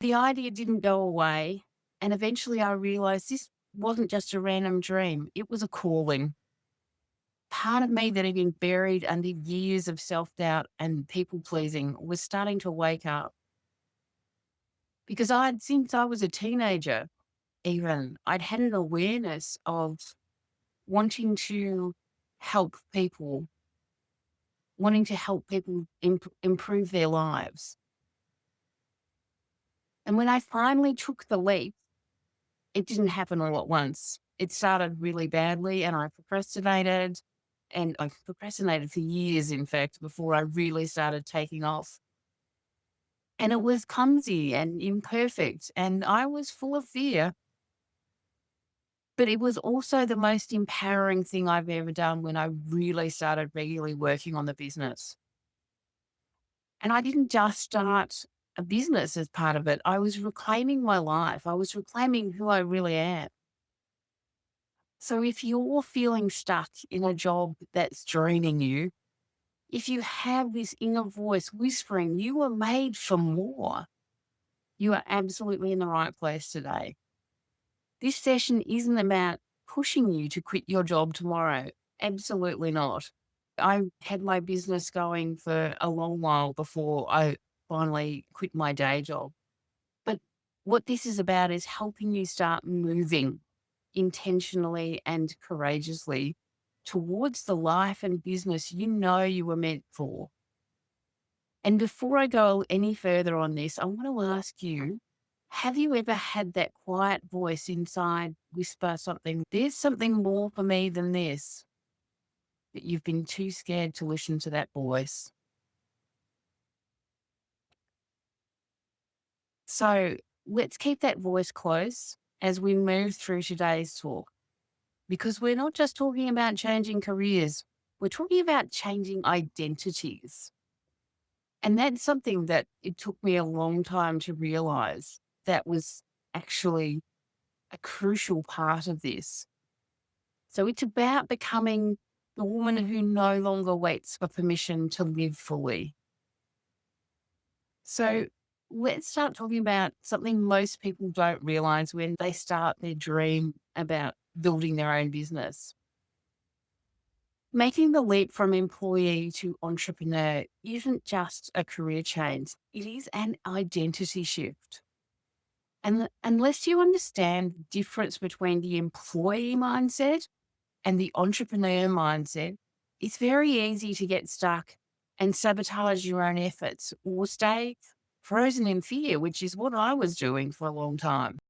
The idea didn't go away, and eventually I realized this wasn't just a random dream, it was a calling. Part of me that had been buried under years of self doubt and people pleasing was starting to wake up because since I was a teenager, even, I'd had an awareness of wanting to help people, wanting to help people improve their lives. And when I finally took the leap, it didn't happen all at once. It started really badly and I procrastinated. And I procrastinated for years, in fact, before I really started taking off. And it was clumsy and imperfect. And I was full of fear. But it was also the most empowering thing I've ever done when I really started regularly working on the business. And I didn't just start a business as part of it. I was reclaiming my life. I was reclaiming who I really am. So if you're feeling stuck in a job that's draining you, if you have this inner voice whispering, you are made for more, you are absolutely in the right place today. This session isn't about pushing you to quit your job tomorrow. Absolutely not. I had my business going for a long while before I finally quit my day job. But what this is about is helping you start moving intentionally and courageously towards the life and business you know you were meant for. And before I go any further on this, I want to ask you, have you ever had that quiet voice inside whisper something, there's something more for me than this, but you've been too scared to listen to that voice? So let's keep that voice close as we move through today's talk, because we're not just talking about changing careers, we're talking about changing identities. And that's something that it took me a long time to realize that was actually a crucial part of this. So it's about becoming the woman who no longer waits for permission to live fully. So let's start talking about something most people don't realize when they start their dream about building their own business. Making the leap from employee to entrepreneur isn't just a career change, it is an identity shift. And unless you understand the difference between the employee mindset and the entrepreneur mindset, it's very easy to get stuck and sabotage your own efforts or stay frozen in fear, which is what I was doing for a long time.